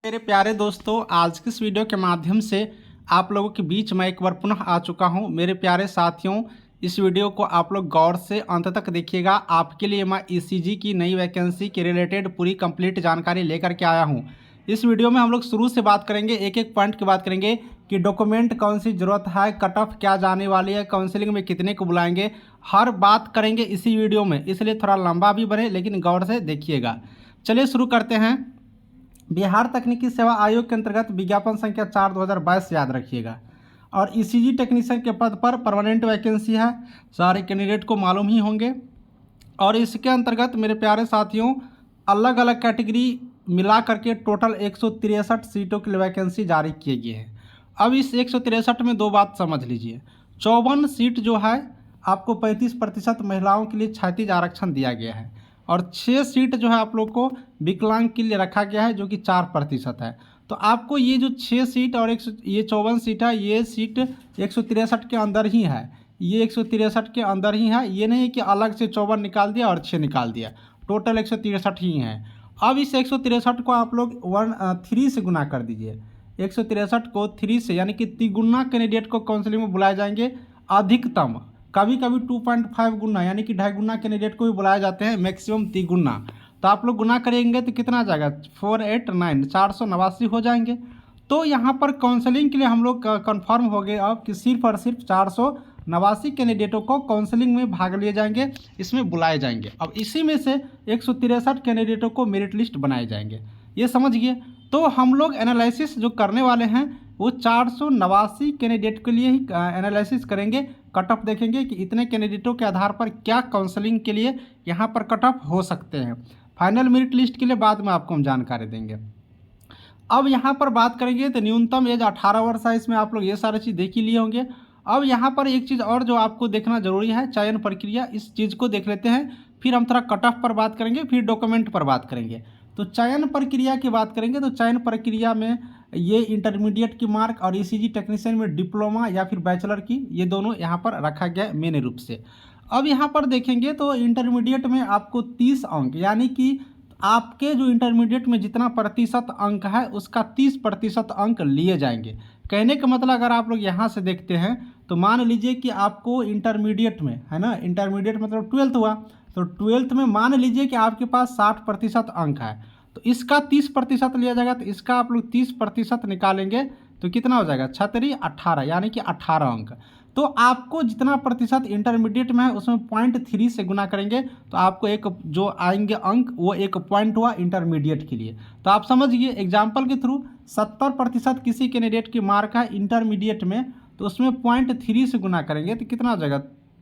मेरे प्यारे दोस्तों, आज की इस वीडियो के माध्यम से आप लोगों के बीच मैं एक बार पुनः आ चुका हूं। मेरे प्यारे साथियों, इस वीडियो को आप लोग गौर से अंत तक देखिएगा। आपके लिए मैं ईसीजी की नई वैकेंसी के रिलेटेड पूरी कंप्लीट जानकारी लेकर के आया हूं। इस वीडियो में हम लोग शुरू से बात करेंगे, एक एक पॉइंट की बात करेंगे कि डॉक्यूमेंट कौन सी ज़रूरत है, कट ऑफ क्या जाने वाली है, काउंसलिंग में कितने को बुलाएंगे, हर बात करेंगे इसी वीडियो में। इसलिए थोड़ा लंबा भी बने, लेकिन गौर से देखिएगा। चलिए शुरू करते हैं। बिहार तकनीकी सेवा आयोग के अंतर्गत विज्ञापन संख्या 4/2022 याद रखिएगा। और ईसीजी टेक्नीशियन के पद पर परमानेंट वैकेंसी है, सारे कैंडिडेट को मालूम ही होंगे। और इसके अंतर्गत मेरे प्यारे साथियों, अलग अलग कैटेगरी मिला करके टोटल 163 सीटों की वैकेंसी जारी किए गए हैं। अब इस 163 में दो बात समझ लीजिए। 54 सीट जो है आपको 35% महिलाओं के लिए क्षैतिज आरक्षण दिया गया है, और 6 सीट जो है आप लोग को विकलांग के लिए रखा गया है, जो कि 4% है। तो आपको ये जो 6 सीट और ये 54 सीट है, ये सीट 163 के अंदर ही है। ये 163 के अंदर ही है, ये नहीं कि अलग से 54 निकाल दिया और 6 निकाल दिया, टोटल 163 ही है। अब इस 163 को आप लोग 3 से गुना कर दीजिए। 163 को 3 से, यानी कि तिगुना कैंडिडेट को काउंसलिंग में बुलाए जाएंगे अधिकतम। कभी कभी 2.5 गुना यानी कि 2.5 गुना कैंडिडेट को भी बुलाए जाते हैं, मैक्सिमम 3 गुना। तो आप लोग गुना करेंगे तो कितना आ जाएगा, 489 489 हो जाएंगे। तो यहाँ पर काउंसलिंग के लिए हम लोग कन्फर्म हो गए अब कि सिर्फ और सिर्फ 489 कैंडिडेटों को काउंसलिंग में भाग लिए जाएंगे, इसमें बुलाए जाएंगे। अब इसी में से 163 कैंडिडेटों को मेरिट लिस्ट बनाए जाएंगे, ये समझिए। तो हम लोग एनालिसिस जो करने वाले हैं वो 489 कैंडिडेट के लिए ही एनालिसिस करेंगे। कट ऑफ देखेंगे कि इतने कैंडिडेटों के आधार पर क्या काउंसलिंग के लिए यहाँ पर कट ऑफ हो सकते हैं। फाइनल मेरिट लिस्ट के लिए बाद में आपको हम जानकारी देंगे। अब यहाँ पर बात करेंगे तो न्यूनतम एज 18 वर्ष है, इसमें आप लोग ये सारी चीज़ देख ही लिए होंगे। अब यहाँ पर एक चीज़ और जो आपको देखना जरूरी है, चयन प्रक्रिया, इस चीज़ को देख लेते हैं। फिर हम थोड़ा कट ऑफ पर बात करेंगे, फिर डॉक्यूमेंट पर बात करेंगे। तो चयन प्रक्रिया की बात करेंगे तो चयन प्रक्रिया में ये इंटरमीडिएट की मार्क और ईसीजी टेक्नीशियन में डिप्लोमा या फिर बैचलर की, ये दोनों यहाँ पर रखा गया है मेन रूप से। अब यहाँ पर देखेंगे तो इंटरमीडिएट में आपको 30 अंक, यानी कि आपके जो इंटरमीडिएट में जितना प्रतिशत अंक है उसका 30% अंक लिए जाएंगे। कहने का मतलब अगर आप लोग यहाँ से देखते हैं तो मान लीजिए कि आपको इंटरमीडिएट में, है ना, इंटरमीडिएट मतलब 12th हुआ, तो 12th में मान लीजिए कि आपके पास 60% अंक है, तो इसका 30% लिया जाएगा। तो इसका आप लोग 30% निकालेंगे तो कितना हो जाएगा, 6 18, यानी कि 18 अंक। तो आपको जितना प्रतिशत इंटरमीडिएट में है उसमें 0.3 से गुना करेंगे तो आपको एक जो आएंगे अंक वो 1 पॉइंट हुआ इंटरमीडिएट के लिए। तो आप समझिए एग्जाम्पल के थ्रू 70% किसी कैंडिडेट की मार्क है इंटरमीडिएट में, तो उसमें 0.3 से गुना करेंगे तो कितना हो जाएगा,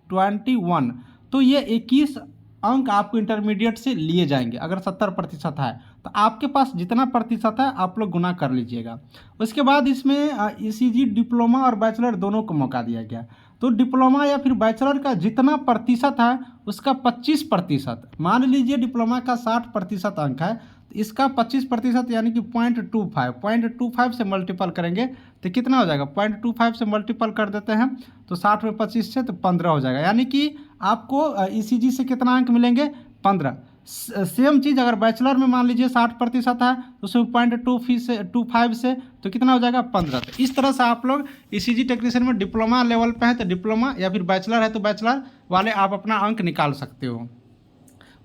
21। तो ये 21 अंक आपको इंटरमीडिएट से लिए जाएंगे। अगर 70% है तो आपके पास जितना प्रतिशत है आप लोग गुना कर लीजिएगा। उसके बाद इसमें ईसीजी डिप्लोमा और बैचलर दोनों को मौका दिया गया। तो डिप्लोमा या फिर बैचलर का जितना प्रतिशत है उसका 25%, मान लीजिए डिप्लोमा का 60% अंक है तो इसका 25% यानी कि 0.25 से मल्टीपल करेंगे तो कितना हो जाएगा, 0.25 से मल्टीपल कर देते हैं तो 60 में 25 से तो 15 हो जाएगा, यानी कि आपको ईसीजी से कितना अंक मिलेंगे, 15। सेम चीज़ अगर बैचलर में मान लीजिए 60% है तो उसमें 0.25 से तो कितना हो जाएगा, 15। तो इस तरह से आप लोग ईसीजी टेक्नीशियन में डिप्लोमा लेवल पे है तो डिप्लोमा, या फिर बैचलर है तो बैचलर वाले आप अपना अंक निकाल सकते हो।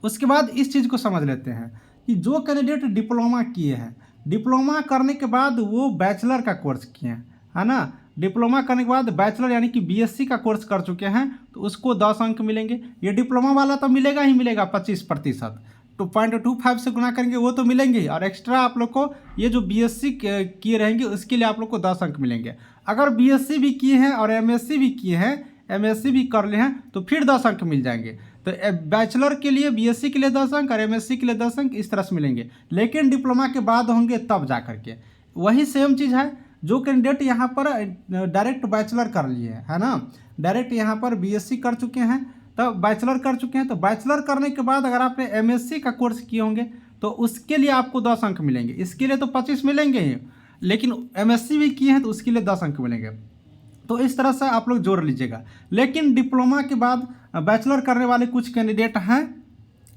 उसके बाद इस चीज़ को समझ लेते हैं कि जो कैंडिडेट डिप्लोमा किए हैं, डिप्लोमा करने के बाद वो बैचलर का कोर्स किए हैं, है ना, डिप्लोमा करने के बाद बैचलर यानी कि बीएससी का कोर्स कर चुके हैं तो उसको 10 अंक मिलेंगे। ये डिप्लोमा वाला तो मिलेगा ही मिलेगा 25%, तो 0.25 से गुना करेंगे वो तो मिलेंगे ही, और एक्स्ट्रा आप लोग को ये जो बीएससी किए रहेंगे उसके लिए आप लोग को 10 अंक मिलेंगे। अगर बीएससी भी किए हैं और एमएससी भी किए हैं, एमएससी भी कर ले हैं तो फिर 10 अंक मिल जाएंगे। तो बैचलर के लिए, बीएससी के लिए 10 अंक और एमएससी के लिए 10 अंक, इस तरह से मिलेंगे। लेकिन डिप्लोमा के बाद होंगे तब जा करके। वही सेम चीज़ है, जो कैंडिडेट यहाँ पर डायरेक्ट बैचलर कर लिए है ना, डायरेक्ट यहाँ पर बीएससी कर चुके हैं तो बैचलर कर चुके हैं, तो बैचलर करने के बाद अगर आपने एमएससी का कोर्स किए होंगे तो उसके लिए आपको 10 अंक मिलेंगे। इसके लिए तो 25 मिलेंगे ही, लेकिन एमएससी भी किए हैं तो उसके लिए 10 अंक मिलेंगे। तो इस तरह से आप लोग जोड़ लीजिएगा। लेकिन डिप्लोमा के बाद बैचलर करने वाले कुछ कैंडिडेट हैं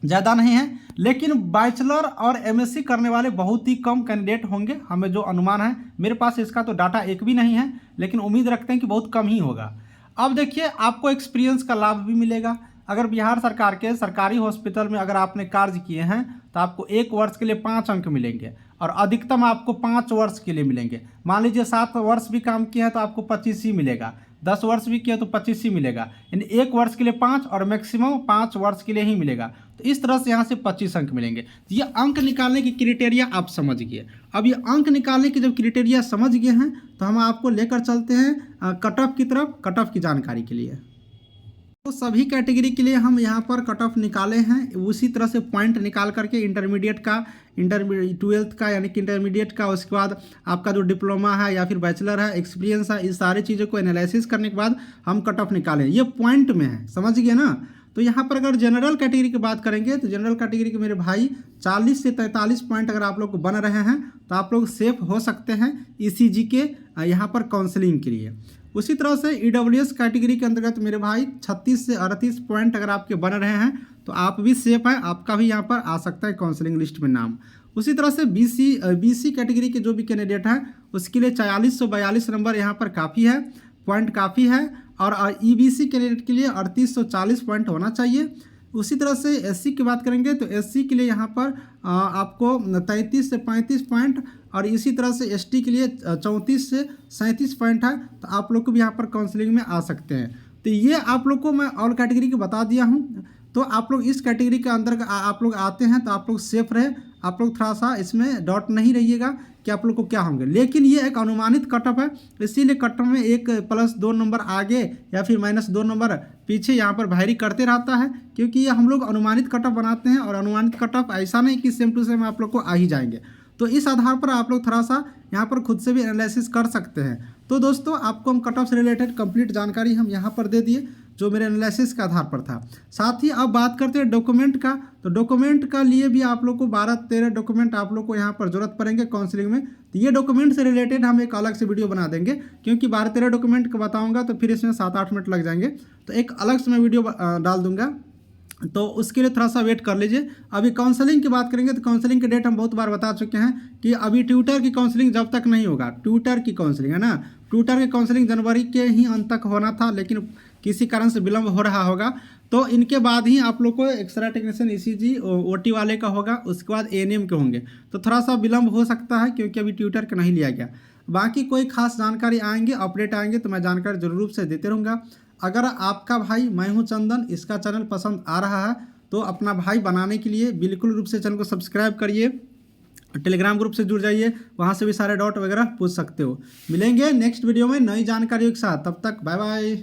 ज़्यादा नहीं है, लेकिन बैचलर और एमएससी करने वाले बहुत ही कम कैंडिडेट होंगे, हमें जो अनुमान है। मेरे पास इसका तो डाटा एक भी नहीं है, लेकिन उम्मीद रखते हैं कि बहुत कम ही होगा। अब देखिए, आपको एक्सपीरियंस का लाभ भी मिलेगा। अगर बिहार सरकार के सरकारी हॉस्पिटल में अगर आपने कार्य किए हैं तो आपको 1 वर्ष के लिए 5 अंक मिलेंगे, और अधिकतम आपको 5 वर्ष के लिए मिलेंगे। मान लीजिए 7 वर्ष भी काम किया है तो आपको 25 ही मिलेगा, 10 वर्ष भी किया तो 25 ही मिलेगा, यानी 1 वर्ष के लिए 5 और मैक्सिमम 5 वर्ष के लिए ही मिलेगा। तो इस तरह से यहाँ से 25 अंक मिलेंगे। तो ये अंक निकालने की क्राइटेरिया आप समझ गए। अब ये अंक निकालने की जब क्राइटेरिया समझ गए हैं तो हम आपको लेकर चलते हैं कट ऑफ की तरफ, कट ऑफ की जानकारी के लिए। तो सभी कैटेगरी के लिए हम यहाँ पर कट ऑफ निकाले हैं, उसी तरह से पॉइंट निकाल करके इंटरमीडिएट का, 12th का यानी कि इंटरमीडिएट का, उसके बाद आपका जो डिप्लोमा है या फिर बैचलर है, एक्सपीरियंस है, इस सारी चीज़ों को एनालिसिस करने के बाद हम कट ऑफ निकालें। ये पॉइंट में है, समझ गए ना। तो यहाँ पर अगर जनरल कैटेगरी की बात करेंगे तो जनरल कैटेगरी के मेरे भाई 40 से 43 पॉइंट अगर आप लोग को बन रहे हैं तो आप लोग सेफ हो सकते हैं ईसीजी के यहाँ पर काउंसलिंग के लिए। उसी तरह से ईडब्ल्यूएस कैटेगरी के अंतर्गत मेरे भाई 36 से 38 पॉइंट अगर आपके बन रहे हैं तो आप भी सेफ हैं, आपका भी यहाँ पर आ सकता है काउंसलिंग लिस्ट में नाम। उसी तरह से बीसी कैटेगरी के जो भी कैंडिडेट हैं उसके लिए 4442 नंबर यहाँ पर काफ़ी है, पॉइंट काफ़ी है, और ईबीसी कैंडिडेट के लिए 3840 पॉइंट होना चाहिए। उसी तरह से एससी की बात करेंगे तो एससी के लिए यहाँ पर आपको 33 से 35 पॉइंट, और इसी तरह से एसटी के लिए 34 से 37 पॉइंट है, तो आप लोग को भी यहाँ पर काउंसलिंग में आ सकते हैं। तो ये आप लोग को मैं ऑल कैटेगरी के बता दिया हूँ। तो आप लोग इस कैटेगरी के अंदर आप लोग आते हैं तो आप लोग सेफ रहे, आप लोग थोड़ा सा इसमें डाउट नहीं रहिएगा कि आप लोग को क्या होंगे। लेकिन ये एक अनुमानित कटअप है, इसीलिए कटअप में 1+2 नंबर आगे या फिर -2 नंबर पीछे यहाँ पर वैरी करते रहता है, क्योंकि ये हम लोग अनुमानित कटअप बनाते हैं, और अनुमानित कटअप ऐसा नहीं कि सेम टू सेम आप लोग को आ ही जाएंगे। तो इस आधार पर आप लोग थोड़ा सा यहाँ पर खुद से भी एनालिसिस कर सकते हैं। तो दोस्तों, आपको हम कट ऑफ से रिलेटेड कंप्लीट जानकारी हम यहाँ पर दे दिए जो मेरे एनालिसिस के आधार पर था। साथ ही अब बात करते हैं डॉक्यूमेंट का। तो डॉक्यूमेंट का लिए भी आप लोग को 12-13 डॉक्यूमेंट आप लोग को यहाँ पर जरूरत पड़ेंगे काउंसलिंग में। तो ये डॉक्यूमेंट से रिलेटेड हम एक अलग से वीडियो बना देंगे, क्योंकि 12-13 डॉक्यूमेंट का बताऊँगा तो फिर इसमें 7-8 मिनट लग जाएंगे, तो एक अलग से मैं वीडियो डाल दूँगा, तो उसके लिए थोड़ा सा वेट कर लीजिए। अभी काउंसलिंग की बात करेंगे तो काउंसलिंग के डेट हम बहुत बार बता चुके हैं कि अभी ट्विटर की काउंसलिंग जब तक नहीं होगा, ट्विटर की काउंसलिंग है ना, ट्विटर की काउंसलिंग जनवरी के ही अंत तक होना था, लेकिन किसी कारण से विलम्ब हो रहा होगा। तो इनके बाद ही आप लोग को एक्सरे टेक्नीशियन ईसीजी ओटी वाले का होगा, उसके बाद एएनएम के होंगे, तो थोड़ा सा विलम्ब हो सकता है क्योंकि अभी ट्विटर का नहीं लिया गया। बाकी कोई खास जानकारी आएंगे, अपडेट आएंगे तो मैं जानकारी जरूर रूप से देते रहूँगा। अगर आपका भाई मैं हूं चंदन इसका चैनल पसंद आ रहा है तो अपना भाई बनाने के लिए बिल्कुल रूप से चैनल को सब्सक्राइब करिए, टेलीग्राम ग्रुप से जुड़ जाइए, वहां से भी सारे डाउट वगैरह पूछ सकते हो। मिलेंगे नेक्स्ट वीडियो में नई जानकारियों के साथ, तब तक बाय बाय।